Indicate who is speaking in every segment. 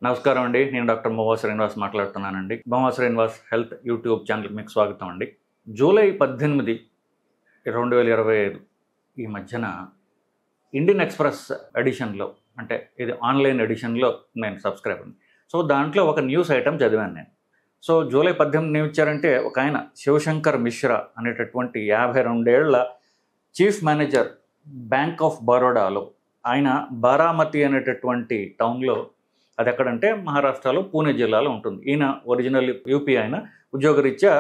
Speaker 1: నమస్కారం అండి. నేను డాక్టర్ మొవా శ్రీనివాస్ మాట్లాడుతున్నానండి. మొవా శ్రీనివాస్ హెల్త్ యూట్యూబ్ ఛానల్కి మీకు స్వాగతం అండి. జూలై 18, 2025 ఈ మధ్యన ఇండియన్ ఎక్స్‌ప్రెస్ ఎడిషన్‌లో, అంటే ఇది ఆన్‌లైన్ ఎడిషన్‌లో నేను సబ్స్క్రైబ్ అండి. సో దాంట్లో ఒక న్యూస్ ఐటెమ్ చదివాను నేను. సో జూలై 18 ఏమిచ్చారంటే, ఒక ఆయన శివశంకర్ మిశ్రా అనేటటువంటి 52 ఏళ్ల చీఫ్ మేనేజర్ బ్యాంక్ ఆఫ్ బరోడాలో, ఆయన బారామతి అనేటటువంటి టౌన్లో, అది ఎక్కడంటే మహారాష్ట్రలో పూణే జిల్లాలో ఉంటుంది. ఈయన ఒరిజినల్ యూపీ, ఆయన ఉద్యోగరీత్యా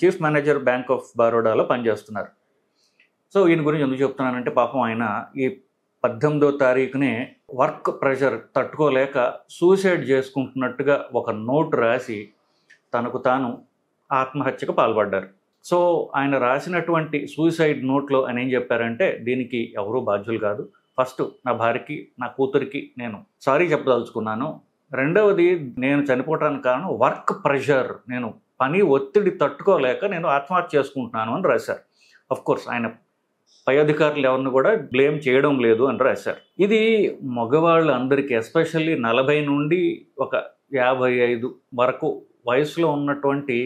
Speaker 1: చీఫ్ మేనేజర్ బ్యాంక్ ఆఫ్ బరోడాలో పనిచేస్తున్నారు. సో ఈయన గురించి ఎందుకు చెప్తున్నానంటే, పాపం ఆయన ఈ 18వ తారీఖునే వర్క్ ప్రెషర్ తట్టుకోలేక సూసైడ్ చేసుకుంటున్నట్టుగా ఒక నోట్ రాసి తనకు తాను ఆత్మహత్యకు పాల్పడ్డారు. సో ఆయన రాసినటువంటి సూసైడ్ నోట్లో ఆయన ఏం చెప్పారంటే, దీనికి ఎవరూ బాధ్యులు కాదు. ఫస్ట్ నా భార్యకి, నా కూతురికి నేను సారీ చెప్పదలుచుకున్నాను. రెండవది, నేను చనిపోవటానికి కారణం వర్క్ ప్రెషర్, నేను పని ఒత్తిడి తట్టుకోలేక నేను ఆత్మహత్య చేసుకుంటున్నాను అని రాశారు. కోర్స్ ఆయన పై అధికారులు ఎవరిని కూడా బ్లేమ్ చేయడం లేదు అని రాశారు. ఇది మగవాళ్ళు అందరికీ, ఎస్పెషల్లీ 40 నుండి ఒక 55 వరకు వయసులో ఉన్నటువంటి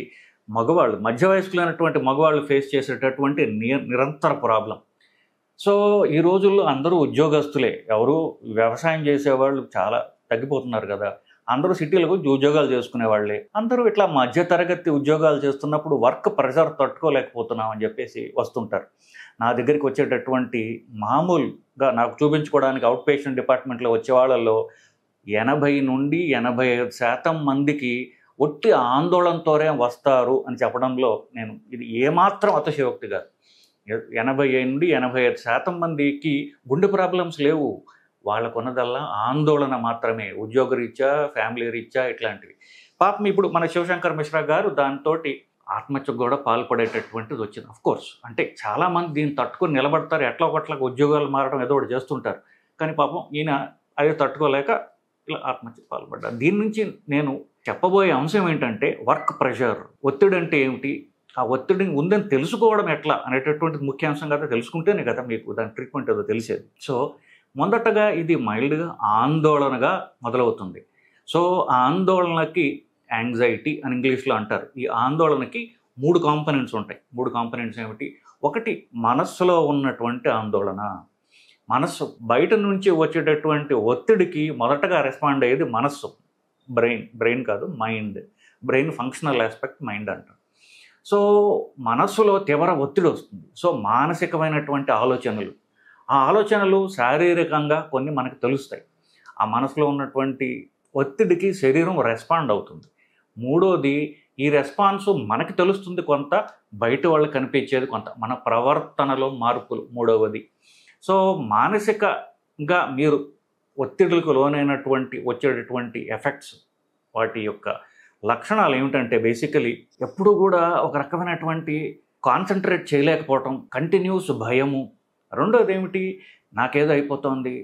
Speaker 1: మగవాళ్ళు, మధ్య వయసులో ఉన్నటువంటి మగవాళ్ళు ఫేస్ చేసేటటువంటి నిరంతర ప్రాబ్లం. సో ఈ రోజుల్లో అందరూ ఉద్యోగస్తులే, ఎవరు వ్యవసాయం చేసేవాళ్ళు చాలా తగ్గిపోతున్నారు కదా. అందరూ సిటీలకు ఉద్యోగాలు చేసుకునేవాళ్ళే. అందరూ ఇట్లా మధ్యతరగతి ఉద్యోగాలు చేస్తున్నప్పుడు వర్క్ ప్రెషర్ తట్టుకోలేకపోతున్నాం అని చెప్పేసి వస్తుంటారు. నా దగ్గరికి వచ్చేటటువంటి మామూలుగా నాకు చూపించుకోవడానికి అవుట్ పేషెంట్ డిపార్ట్మెంట్లో వచ్చే వాళ్ళల్లో 80 నుండి 85% మందికి ఒట్టి ఆందోళనతోనే వస్తారు అని చెప్పడంలో నేను ఇది ఏమాత్రం అతిశయోక్తి కాదు. 80 నుండి 85% మందికి గుండె ప్రాబ్లమ్స్ లేవు. వాళ్ళకున్నదల్లా ఆందోళన మాత్రమే, ఉద్యోగరీత్యా, ఫ్యామిలీ రీత్యా ఇట్లాంటివి. పాపం ఇప్పుడు మన శివశంకర్ మిశ్రా గారు దాంతో ఆత్మహత్యకు కూడా పాల్పడేటటువంటిది వచ్చింది. కోర్స్ అంటే చాలామంది దీన్ని తట్టుకొని నిలబడతారు, ఎట్లా ఒకట్లా ఉద్యోగాలు మారడం ఏదో ఒకటి చేస్తుంటారు. కానీ పాపం ఈయన అదే తట్టుకోలేక ఇలా ఆత్మహత్యకు పాల్పడ్డారు. దీని నుంచి నేను చెప్పబోయే అంశం ఏంటంటే, వర్క్ ప్రెషర్, ఒత్తిడి అంటే ఏమిటి, ఆ ఒత్తిడిని ఉందని తెలుసుకోవడం ఎట్లా అనేటటువంటిది ముఖ్యాంశం కదా. తెలుసుకుంటేనే కదా మీకు దాని ట్రీట్మెంట్ ఏదో తెలిసేది. సో మొదటగా ఇది మైల్డ్గా ఆందోళనగా మొదలవుతుంది. సో ఆ ఆందోళనకి యాంగ్జైటీ అని ఇంగ్లీష్లో అంటారు. ఈ ఆందోళనకి 3 కాంపనెంట్స్ ఉంటాయి. 3 కాంపనెంట్స్ ఏమిటి? ఒకటి, మనస్సులో ఉన్నటువంటి ఆందోళన. మనస్సు బయట నుంచి వచ్చేటటువంటి ఒత్తిడికి మొదటగా రెస్పాండ్ అయ్యేది మనస్సు, బ్రెయిన్ కాదు, mind. Brain functional aspect, mind అంటారు. సో మనస్సులో తీవ్ర ఒత్తిడి వస్తుంది. సో మానసికమైనటువంటి ఆలోచనలు, ఆ ఆలోచనలు శారీరకంగా కొన్ని మనకు తెలుస్తాయి. ఆ మనసులో ఉన్నటువంటి ఒత్తిడికి శరీరం రెస్పాండ్ అవుతుంది. మూడోది, ఈ రెస్పాన్స్ మనకి తెలుస్తుంది కొంత, బయట వాళ్ళకి కనిపించేది కొంత, మన ప్రవర్తనలో మార్పులు మూడవది. సో మానసికంగా మీరు ఒత్తిడులకు లోనైనటువంటి వచ్చేటటువంటి ఎఫెక్ట్స్, వాటి యొక్క లక్షణాలు ఏమిటంటే, బేసికలీ ఎప్పుడు కూడా ఒక రకమైనటువంటి కాన్సన్ట్రేట్ చేయలేకపోవటం, కంటిన్యూస్ భయము. రెండోది ఏమిటి, నాకేదో అయిపోతుంది,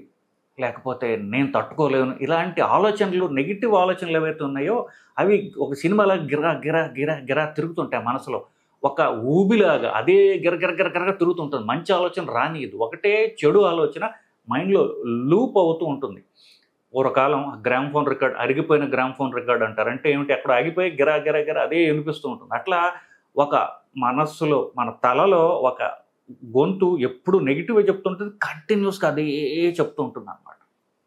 Speaker 1: లేకపోతే నేను తట్టుకోలేను, ఇలాంటి ఆలోచనలు, నెగిటివ్ ఆలోచనలు ఏవైతే ఉన్నాయో అవి ఒక సినిమాలా గిరా గిరా గిరా గిరా తిరుగుతుంటాయి మనసులో. ఒక ఊబిలాగా అదే గిరగిరగిరగిరగా తిరుగుతుంటుంది. మంచి ఆలోచన రానియదు, ఒకటే చెడు ఆలోచన మైండ్లో లూప్ అవుతూ ఉంటుంది. పూర్వకాలం గ్రామ్ఫోన్ రికార్డ్, అరిగిపోయిన గ్రామ్ఫోన్ రికార్డ్ అంటారు. అంటే ఏమిటి, అక్కడ ఆగిపోయి గిరా గిరా గిరా అదే వినిపిస్తూ ఉంటుంది. అట్లా ఒక మనస్సులో, మన తలలో ఒక గొంతు ఎప్పుడు నెగిటివ్గా చెప్తుంటుంది, కంటిన్యూస్గా అదే చెప్తూ ఉంటుంది అన్నమాట.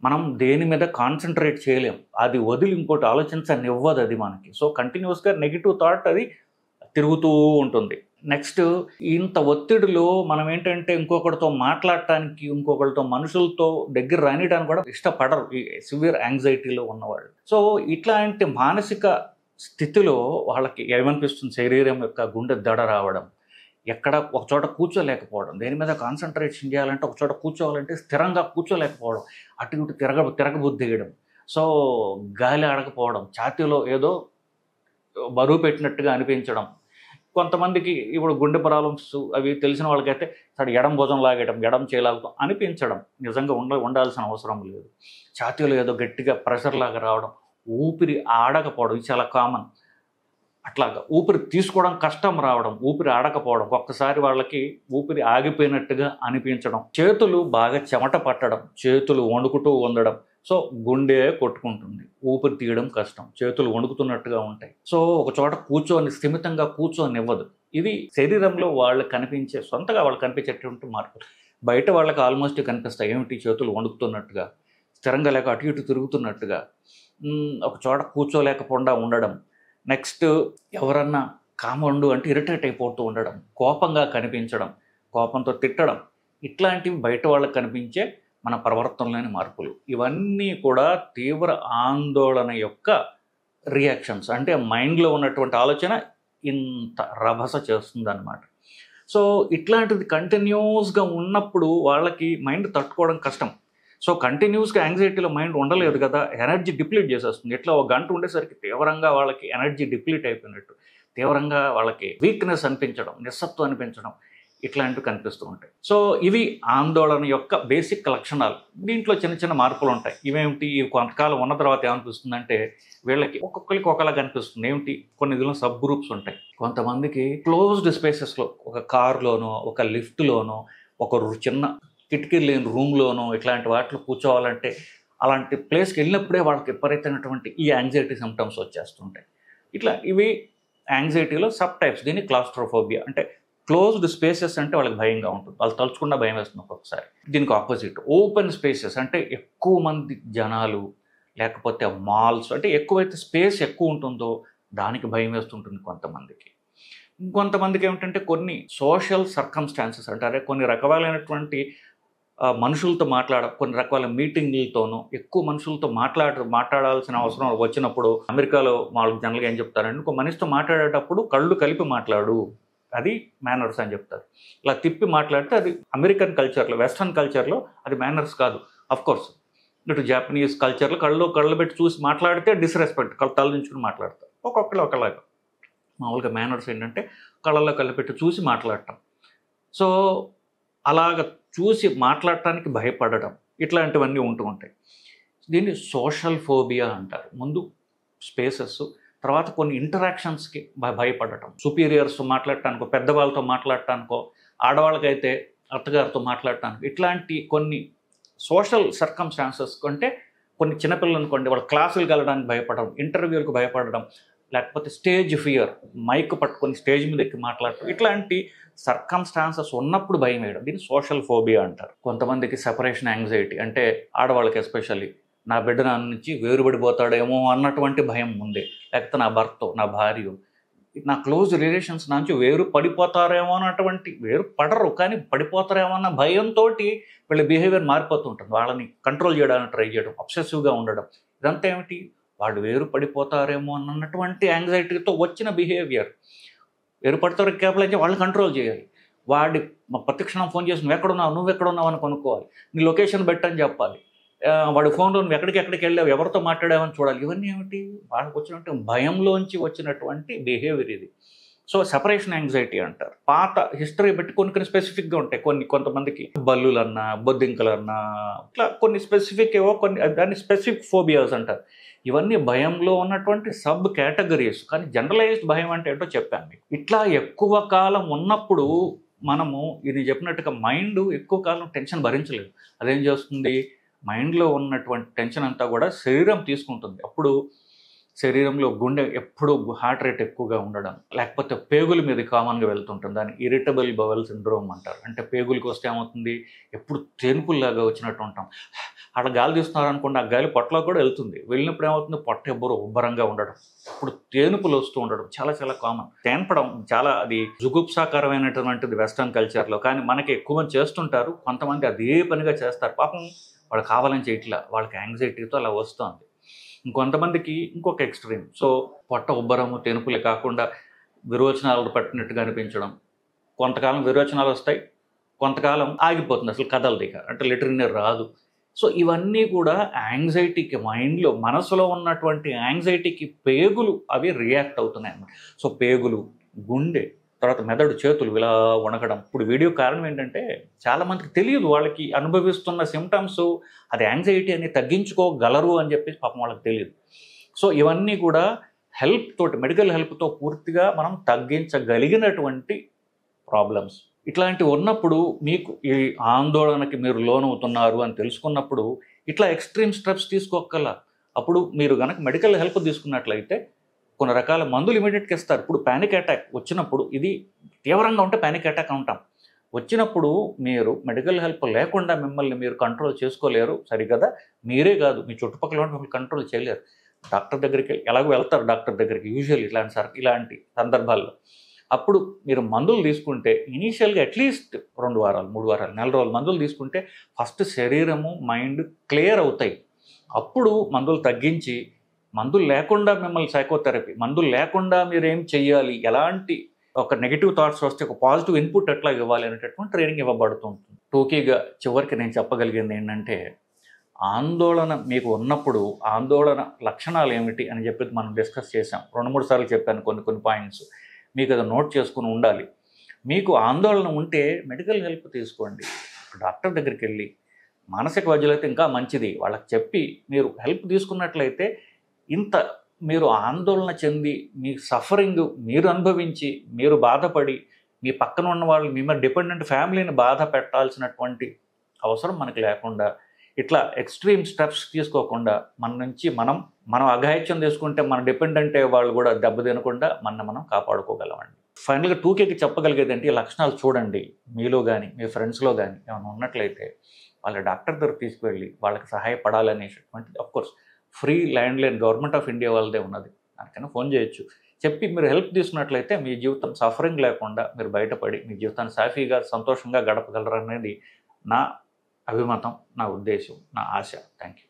Speaker 1: మనం దేని మీద కాన్సన్ట్రేట్ చేయలేం, అది వదిలి ఇంకోటి ఆలోచించనివ్వదు అది మనకి. సో కంటిన్యూస్గా నెగిటివ్ థాట్ అది తిరుగుతూ ఉంటుంది. నెక్స్ట్, ఇంత ఒత్తిడిలో మనం ఏంటంటే ఇంకొకరితో మాట్లాడటానికి, ఇంకొకరితో మనుషులతో దగ్గర రానియడానికి కూడా ఇష్టపడరు ఈ సివియర్ యాంగ్జైటీలో ఉన్నవాళ్ళు. సో ఇట్లాంటి మానసిక స్థితిలో వాళ్ళకి ఏమనిపిస్తుంది, శరీరం యొక్క గుండె దడ రావడం, ఎక్కడ ఒకచోట కూర్చోలేకపోవడం, దేని మీద కాన్సన్ట్రేషన్ చేయాలంటే ఒకచోట కూర్చోవాలంటే స్థిరంగా కూర్చోలేకపోవడం, అటు ఇటు తిరగబుద్ధి వేయడం, సో గాలి ఆడకపోవడం, ఛాతీలో ఏదో బరువు పెట్టినట్టుగా అనిపించడం. కొంతమందికి ఇప్పుడు గుండె ప్రాబ్లమ్స్ అవి తెలిసిన వాళ్ళకైతే సరే ఎడం భుజం లాగేయడం, ఎడం చేయలాగడం అనిపించడం, నిజంగా ఉండాల్సిన అవసరం లేదు. ఛాతీలో ఏదో గట్టిగా ప్రెషర్ లాగా రావడం, ఊపిరి ఆడకపోవడం, ఇది చాలా కామన్. అట్లాగా ఊపిరి తీసుకోవడం కష్టం రావడం, ఊపిరి ఆడకపోవడం, ఒక్కసారి వాళ్ళకి ఊపిరి ఆగిపోయినట్టుగా అనిపించడం, చేతులు బాగా చెమట పట్టడం, చేతులు వణుకుతూ ఉండడం, సో గుండె కొట్టుకుంటుంది, ఊపిరి తీయడం కష్టం, చేతులు వణుకుతున్నట్టుగా ఉంటాయి. సో ఒక చోట కూర్చొని స్థిమితంగా కూర్చొనివ్వదు. ఇవి శరీరంలో వాళ్ళకి కనిపించే సొంతగా వాళ్ళకి కనిపించేటువంటి మార్పులు. బయట వాళ్ళకి ఆల్మోస్ట్ కనిపిస్తాయి. ఏమిటి, చేతులు వణుకుతున్నట్టుగా, స్థిరంగా లేక అటు ఇటు తిరుగుతున్నట్టుగా, ఒక చోట కూర్చోలేకపోకుండా ఉండడం, నెక్స్ట్ ఎవరన్నా కామండు అంటే ఇరిటేట్ అయిపోతూ ఉండడం, కోపంగా కనిపించడం, కోపంతో తిట్టడం, ఇట్లాంటివి బయట వాళ్ళకి కనిపించే మన ప్రవర్తనలోని మార్పులు. ఇవన్నీ కూడా తీవ్ర ఆందోళన యొక్క రియాక్షన్స్. అంటే మైండ్లో ఉన్నటువంటి ఆలోచన ఇంత రభస చేస్తుందన్నమాట. సో ఇట్లాంటిది కంటిన్యూస్గా ఉన్నప్పుడు వాళ్ళకి మైండ్ తట్టుకోవడం కష్టం. సో కంటిన్యూస్గా యాంగ్జైటీలో మైండ్ ఉండలేదు కదా, ఎనర్జీ డిప్లీట్ చేసేస్తుంది. ఇట్లా ఒక గంట ఉండేసరికి తీవ్రంగా వాళ్ళకి ఎనర్జీ డిప్లీట్ అయిపోయినట్టు, తీవ్రంగా వాళ్ళకి వీక్నెస్ అనిపించడం, నిస్సత్వం అనిపించడం, ఇట్లాంటివి కనిపిస్తూ ఉంటాయి. సో ఇవి ఆందోళన యొక్క బేసిక్ లక్షణాలు. దీంట్లో చిన్న చిన్న మార్పులు ఉంటాయి. ఇవేమిటి, ఇవి కొంతకాలం ఉన్న తర్వాత ఏమనిపిస్తుందంటే వీళ్ళకి ఒక్కొక్కరికి ఒకలా కనిపిస్తుంది. ఏమిటి, కొన్ని ఇదిలో సబ్ గ్రూప్స్ ఉంటాయి. కొంతమందికి క్లోజ్డ్ స్పేసెస్లో, ఒక కార్లోనో, ఒక లిఫ్ట్లోనో, ఒక చిన్న కిటికీ లేని రూమ్లోనో, ఇట్లాంటి వాటిలో కూర్చోవాలంటే అలాంటి ప్లేస్కి వెళ్ళినప్పుడే వాళ్ళకి విపరీతమైనటువంటి ఈ యాంగ్జైటీ సిమ్టమ్స్ వచ్చేస్తుంటాయి. ఇట్లా ఇవి యాంగ్జైటీలో సబ్ టైప్స్. దీన్ని క్లాస్ట్రోఫోబియా అంటే క్లోజ్డ్ స్పేసెస్ అంటే వాళ్ళకి భయంగా ఉంటుంది, వాళ్ళు తలుచుకున్న భయం వేస్తుంది ఒక్కొక్కసారి. దీనికి ఆపోజిట్ ఓపెన్ స్పేసెస్ అంటే ఎక్కువ మంది జనాలు, లేకపోతే మాల్స్ అంటే ఎక్కువైతే స్పేస్ ఎక్కువ ఉంటుందో దానికి భయం వేస్తుంటుంది కొంతమందికి. ఇంకొంతమందికి ఏమిటంటే కొన్ని సోషల్ సర్కమ్స్టాన్సెస్ అంటారే, కొన్ని రకాలైనటువంటి మనుషులతో కొన్ని రకాల మీటింగ్లతోనూ ఎక్కువ మనుషులతో మాట్లాడాల్సిన అవసరం వచ్చినప్పుడు, అమెరికాలో వాళ్ళు జనరల్గా ఏం చెప్తారంటే, ఒక మనిషితో మాట్లాడేటప్పుడు కళ్ళు కలిపి మాట్లాడు, అది మేనర్స్ అని చెప్తారు. ఇలా తిప్పి మాట్లాడితే అది అమెరికన్ కల్చర్లో, వెస్ట్రన్ కల్చర్లో అది మేనర్స్ కాదు. అఫ్కోర్స్ ఇటు జాపనీస్ కల్చర్లో కళ్ళు పెట్టి చూసి మాట్లాడితే డిస్రెస్పెక్ట్, తలదించుకుని మాట్లాడతారు. ఒక్కొక్కరు ఒకలాగా. మామూలుగా మేనర్స్ ఏంటంటే కళ్ళల్లో కళ్ళు పెట్టి చూసి మాట్లాడటం. సో అలాగ చూసి మాట్లాడటానికి భయపడడం, ఇట్లాంటివన్నీ ఉంటూ ఉంటాయి. దీన్ని సోషల్ ఫోబియా అంటారు. ముందు స్పేసెస్, తర్వాత కొన్ని ఇంటరాక్షన్స్కి భయపడటం. సుపీరియర్స్ మాట్లాడటానికో, పెద్దవాళ్ళతో మాట్లాడటానికో, ఆడవాళ్ళకైతే అత్తగారితో మాట్లాడటానికి, ఇట్లాంటి కొన్ని సోషల్ సర్కమ్స్టాన్సెస్ అంటే కొన్ని చిన్నపిల్లలు అనుకోండి, వాళ్ళ క్లాసులకు వెళ్ళడానికి భయపడడం, ఇంటర్వ్యూలకు భయపడడం, లేకపోతే స్టేజ్ ఫియర్, మైక్ పట్టుకొని స్టేజ్ మీద ఎక్కి మాట్లాడటం, ఇట్లాంటి సర్కమ్స్టాన్సెస్ ఉన్నప్పుడు భయం వేయడం, దీన్ని సోషల్ ఫోబియా అంటారు. కొంతమందికి సెపరేషన్ యాంగ్జైటీ అంటే ఆడవాళ్ళకి ఎస్పెషల్లీ నా బిడ్డ నా నుంచి వేరుపడిపోతాడేమో అన్నటువంటి భయం ఉంది, లేకపోతే నా భర్త, నా భార్య, నా క్లోజ్ రిలేషన్స్ నుంచి వేరు పడిపోతారేమో అన్నటువంటి, వేరు పడరు కానీ పడిపోతారేమో అన్న భయంతో వీళ్ళ బిహేవియర్ మారిపోతుంటుంది. వాళ్ళని కంట్రోల్ చేయడానికి ట్రై చేయడం, అబ్సెసివ్గా ఉండడం, ఇదంతా ఏమిటి, వాళ్ళు వేరు పడిపోతారేమో అన్నటువంటి యాంగ్జైటీతో వచ్చిన బిహేవియర్. వేరు పడతారు కేవలం అయితే వాళ్ళని కంట్రోల్ చేయాలి. వాడి ప్రతిక్షణం ఫోన్ చేసి నువ్వు ఎక్కడున్నావు అని కొనుక్కోవాలి, నీ లొకేషన్ పెట్టని చెప్పాలి, వాడి ఫోన్లో నువ్వు ఎక్కడికి వెళ్ళావు, ఎవరితో మాట్లాడావని చూడాలి. ఇవన్నీ ఏమిటి, వాళ్ళకి వచ్చినటువంటి భయంలోంచి వచ్చినటువంటి బిహేవియర్ ఇది. సో సెపరేషన్ యాంగ్జైటీ అంటారు. పాత హిస్టరీ బట్టి కొన్ని స్పెసిఫిక్గా ఉంటాయి. కొంతమందికి బల్లులన్నా, బొద్దింకలన్నా, ఇట్లా కొన్ని స్పెసిఫిక్ ఏవో దాన్ని స్పెసిఫిక్ ఫోబియాస్ అంటారు. ఇవన్నీ భయంలో ఉన్నటువంటి సబ్ కేటగిరీస్. కానీ జనరలైజ్డ్ భయం అంటే ఏంటో చెప్పాను మీకు. ఇట్లా ఎక్కువ కాలం ఉన్నప్పుడు మనము ఇది చెప్పినట్టుగా మైండ్ ఎక్కువ కాలం టెన్షన్ భరించలేదు. అదేం చేస్తుంది, మైండ్లో ఉన్నటువంటి టెన్షన్ అంతా కూడా శరీరం తీసుకుంటుంది. అప్పుడు శరీరంలో గుండె ఎప్పుడు హార్ట్ రేట్ ఎక్కువగా ఉండడం, లేకపోతే పేగుల మీద కామన్గా వెళ్తుంటుంది. దాన్ని ఇరిటబుల్ బవల్ సిండ్రోమ్ అంటారు. అంటే పేగులకి వస్తే ఏమవుతుంది, ఎప్పుడు తేనుపుల్లాగా వచ్చినట్టు ఉంటాం. అక్కడ గాలి తీస్తున్నారు అనుకోండి, ఆ గాలి పొట్టలో కూడా వెళ్తుంది. వెళ్ళినప్పుడు ఏమవుతుంది, పొట్ట ఉబ్బరంగా ఉండడం, ఇప్పుడు తేనుపులు వస్తూ ఉండడం చాలా చాలా కామన్. తేన్పడం చాలా అది జుగుప్సాకరమైనటువంటిది వెస్టర్న్ కల్చర్లో. కానీ మనకి ఎక్కువ మంది చేస్తుంటారు, కొంతమంది అదే పనిగా చేస్తారు. పాపం వాళ్ళు కావాలని చేయట్లా, వాళ్ళకి యాంగ్జైటీతో అలా వస్తుంది. ఇంకొంతమందికి ఇంకొక ఎక్స్ట్రీమ్. సో పొట్ట ఉబ్బరము, తెనుపులే కాకుండా విరోచనాలు పట్టినట్టుగా అనిపించడం, కొంతకాలం విరోచనాలు వస్తాయి, కొంతకాలం ఆగిపోతుంది, అసలు కదలదు, ఇక అంటే లిటరీనే రాదు. సో ఇవన్నీ కూడా యాంగ్జైటీకి, మైండ్లో మనసులో ఉన్నటువంటి యాంగ్జైటీకి పేగులు అవి రియాక్ట్ అవుతున్నాయి అన్నమాట. సో పేగులు, గుండె, తర్వాత మెదడు, చేతులు ఇలా వణకడం. ఇప్పుడు వీడియో కారణం ఏంటంటే చాలామందికి తెలియదు, వాళ్ళకి అనుభవిస్తున్న సిమ్టమ్స్ అది యాంగ్జైటీ అని తగ్గించుకోగలరు అని చెప్పేసి పాపం వాళ్ళకి తెలియదు. సో ఇవన్నీ కూడా హెల్ప్ తోటి, మెడికల్ హెల్ప్తో పూర్తిగా మనం తగ్గించగలిగినటువంటి ప్రాబ్లమ్స్. ఇట్లాంటివి ఉన్నప్పుడు మీకు ఈ ఆందోళనకి మీరు లోనవుతున్నారు అని తెలుసుకున్నప్పుడు ఇట్లా ఎక్స్ట్రీమ్ స్టెప్స్ తీసుకోగల. అప్పుడు మీరు గనక మెడికల్ హెల్ప్ తీసుకున్నట్లయితే కొన్ని రకాల మందులు ఇమీడియట్గా ఇస్తారు. ఇప్పుడు పానిక్ అటాక్ వచ్చినప్పుడు, ఇది తీవ్రంగా ఉంటే పానిక్ అటాక్ అంటాం. వచ్చినప్పుడు మీరు మెడికల్ హెల్ప్ లేకుండా మిమ్మల్ని మీరు కంట్రోల్ చేసుకోలేరు సరికదా. మీరే కాదు, మీ చుట్టుపక్కల ఉండి మిమ్మల్ని కంట్రోల్ చేయలేరు. డాక్టర్ దగ్గరికి ఎలాగో వెళ్తారు, డాక్టర్ దగ్గరికి యూజువల్ ఇలాంటి సందర్భాల్లో. అప్పుడు మీరు మందులు తీసుకుంటే ఇనీషియల్గా అట్లీస్ట్ 2 వారాలు, 3 వారాలు, నెల రోజులు మందులు తీసుకుంటే ఫస్ట్ శరీరము మైండ్ క్లియర్ అవుతాయి. అప్పుడు మందులు తగ్గించి, మందులు లేకుండా మిమ్మల్ని సైకోథెరపీ, మందులు లేకుండా మీరు ఏం చెయ్యాలి, ఎలాంటి ఒక నెగిటివ్ థాట్స్ వస్తే ఒక పాజిటివ్ ఇన్పుట్ ఎట్లా ఇవ్వాలి అనేటటువంటి ట్రైనింగ్ ఇవ్వబడుతూ ఉంటుంది. టోకీగా చివరికి నేను చెప్పగలిగింది ఏంటంటే, ఆందోళన మీకు ఉన్నప్పుడు ఆందోళన లక్షణాలు ఏమిటి అని చెప్పి మనం డిస్కస్ చేసాం. 2-3 సార్లు చెప్పాను కొన్ని పాయింట్స్. మీకు అది నోట్ చేసుకుని ఉండాలి. మీకు ఆందోళన ఉంటే మెడికల్ హెల్ప్ తీసుకోండి. డాక్టర్ దగ్గరికి వెళ్ళి, మానసిక వైద్యులు అయితే ఇంకా మంచిది, వాళ్ళకి చెప్పి మీరు హెల్ప్ తీసుకున్నట్లయితే ఇంత మీరు ఆందోళన చెంది మీ సఫరింగ్ మీరు అనుభవించి మీరు బాధపడి మీ పక్కన ఉన్న వాళ్ళు మీ మీద డిపెండెంట్ ఫ్యామిలీని బాధ పెట్టాల్సినటువంటి అవసరం మనకు లేకుండా, ఇట్లా ఎక్స్ట్రీమ్ స్టెప్స్ తీసుకోకుండా మన నుంచి మనం అఘాయిత్యం తీసుకుంటే మన డిపెండెంట్ వాళ్ళు కూడా దెబ్బతినకుండా మనం కాపాడుకోగలమండి. ఫైనల్గా 2Kకి చెప్పగలిగేది అంటే, ఈ లక్షణాలు చూడండి. మీలో కానీ మీ ఫ్రెండ్స్లో కానీ ఏమైనా ఉన్నట్లయితే వాళ్ళ డాక్టర్ దగ్గర తీసుకువెళ్ళి వాళ్ళకి సహాయపడాలనేటటువంటిది of course free landline government of India వాళ్ళదే ఉన్నది, దానికైనా ఫోన్ చేయొచ్చు. చెప్పి మీరు హెల్ప్ తీసుకున్నట్లయితే మీ జీవితం సఫరింగ్ లేకుండా మీరు బయటపడి మీ జీవితాన్ని సాఫీగా సంతోషంగా గడపగలరనేది నా అభిమతం, నా ఉద్దేశం, నా ఆశ. Thank you.